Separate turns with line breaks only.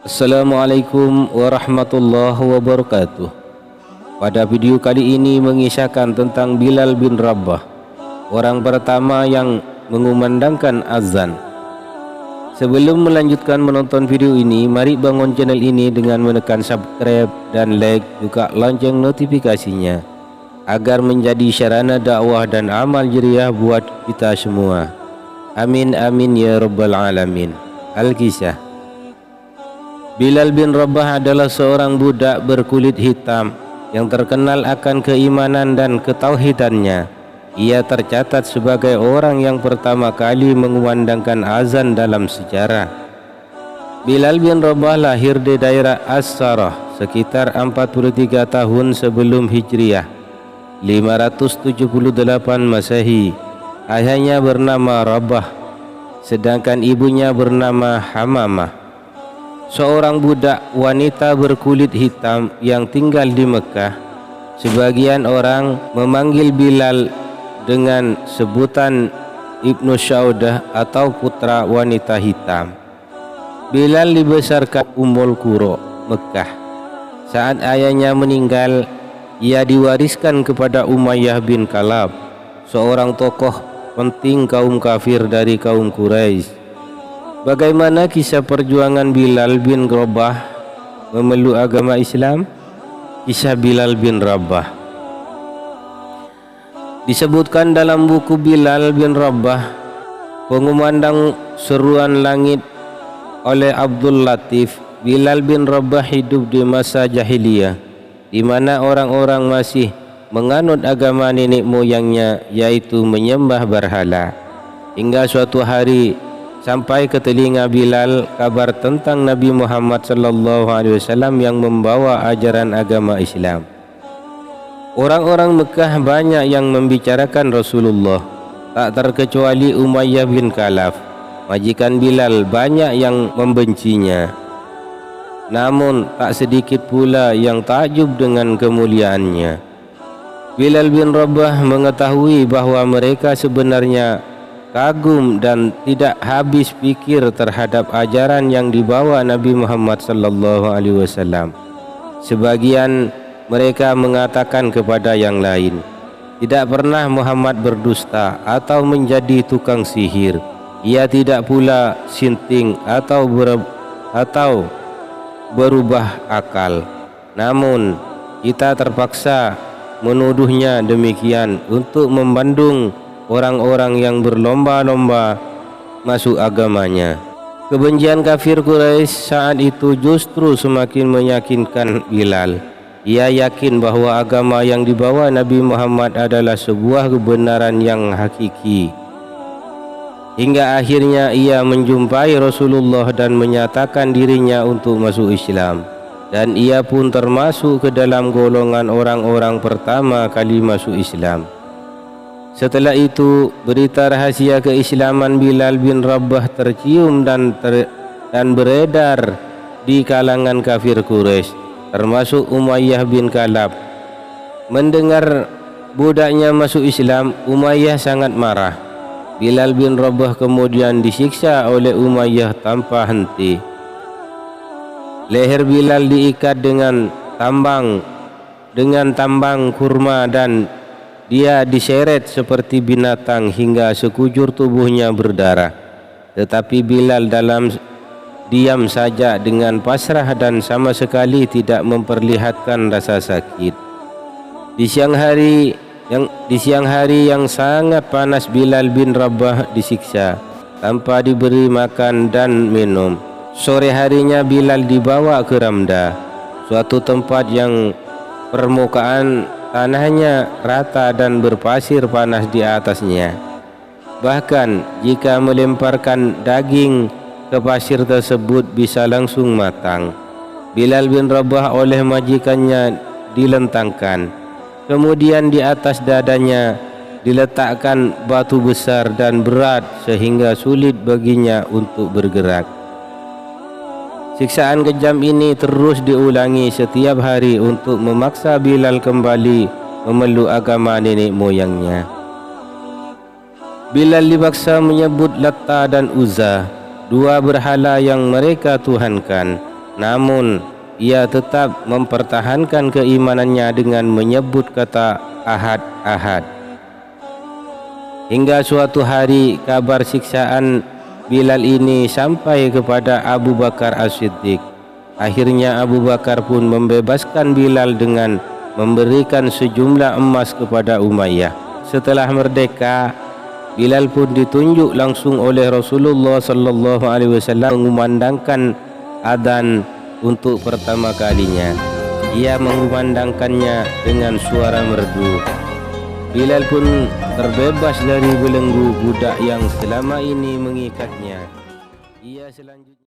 Assalamualaikum warahmatullahi wabarakatuh. Pada video kali ini mengisahkan tentang Bilal bin Rabah, orang pertama yang mengumandangkan azan. Sebelum melanjutkan menonton video ini, mari bangun channel ini dengan menekan subscribe dan like, juga lonceng notifikasinya agar menjadi sarana dakwah dan amal jariah buat kita semua. Amin amin ya rabbal alamin. Al-Kisah. Bilal bin Rabah adalah seorang budak berkulit hitam yang terkenal akan keimanan dan ketauhidannya. Ia tercatat sebagai orang yang pertama kali mengumandangkan azan dalam sejarah. Bilal bin Rabah lahir di daerah As-Sarah sekitar 43 tahun sebelum Hijriah 578 Masehi. Ayahnya bernama Rabah, sedangkan ibunya bernama Hamamah, seorang budak wanita berkulit hitam yang tinggal di Mekah. Sebagian orang memanggil Bilal dengan sebutan Ibnu Saudah atau putra wanita hitam. Bilal dibesarkan Ummul Qura, Mekah. Saat ayahnya meninggal, ia diwariskan kepada Umayyah bin Khalaf, seorang tokoh penting kaum kafir dari kaum Quraisy. Bagaimana kisah perjuangan Bilal bin Rabah memeluk agama Islam? Kisah Bilal bin Rabah disebutkan dalam buku Bilal bin Rabah, pengumandang seruan langit oleh Abdul Latif. Bilal bin Rabah hidup di masa jahiliyah, di mana orang-orang masih menganut agama nenek moyangnya, yaitu menyembah berhala. Hingga suatu hari sampai ke telinga Bilal kabar tentang Nabi Muhammad SAW yang membawa ajaran agama Islam. Orang-orang Mekah banyak yang membicarakan Rasulullah, tak terkecuali Umayyah bin Khalaf. Majikan Bilal banyak yang membencinya, namun tak sedikit pula yang takjub dengan kemuliaannya. Bilal bin Rabah mengetahui bahwa mereka sebenarnya kagum dan tidak habis pikir terhadap ajaran yang dibawa Nabi Muhammad SAW. Sebagian mereka mengatakan kepada yang lain, tidak pernah Muhammad berdusta atau menjadi tukang sihir. Ia tidak pula sinting atau berubah akal. Namun kita terpaksa menuduhnya demikian untuk membandung orang-orang yang berlomba-lomba masuk agamanya. Kebencian kafir Quraisy saat itu justru semakin meyakinkan Bilal. Ia yakin bahwa agama yang dibawa Nabi Muhammad adalah sebuah kebenaran yang hakiki. Hingga akhirnya ia menjumpai Rasulullah dan menyatakan dirinya untuk masuk Islam. Dan ia pun termasuk ke dalam golongan orang-orang pertama kali masuk Islam. Setelah itu, berita rahasia keislaman Bilal bin Rabah tercium dan beredar di kalangan kafir Quraisy, termasuk Umayyah bin Khalaf. Mendengar budaknya masuk Islam, Umayyah sangat marah. Bilal bin Rabah kemudian disiksa oleh Umayyah tanpa henti. Leher Bilal diikat dengan tambang kurma dan dia diseret seperti binatang hingga sekujur tubuhnya berdarah. Tetapi Bilal diam saja dengan pasrah dan sama sekali tidak memperlihatkan rasa sakit. Di siang hari yang sangat panas, Bilal bin Rabah disiksa tanpa diberi makan dan minum. Sore harinya Bilal dibawa ke Ramda, suatu tempat yang permukaan tanahnya rata dan berpasir panas di atasnya. Bahkan jika melemparkan daging ke pasir tersebut bisa langsung matang. Bilal bin Rabah oleh majikannya dilentangkan, kemudian di atas dadanya diletakkan batu besar dan berat sehingga sulit baginya untuk bergerak. Siksaan kejam ini terus diulangi setiap hari untuk memaksa Bilal kembali memeluk agama nenek moyangnya. Bilal dipaksa menyebut Latta dan Uzza, dua berhala yang mereka tuhankan. Namun ia tetap mempertahankan keimanannya dengan menyebut kata Ahad, Ahad. Hingga suatu hari kabar siksaan Bilal ini sampai kepada Abu Bakar As-Siddiq. Akhirnya Abu Bakar pun membebaskan Bilal dengan memberikan sejumlah emas kepada Umayyah. Setelah merdeka, Bilal pun ditunjuk langsung oleh Rasulullah sallallahu alaihi wasallam mengumandangkan adzan untuk pertama kalinya. Ia mengumandangkannya dengan suara merdu. Bilal pun terbebas dari belenggu budak yang selama ini mengikatnya. Ia selanjutnya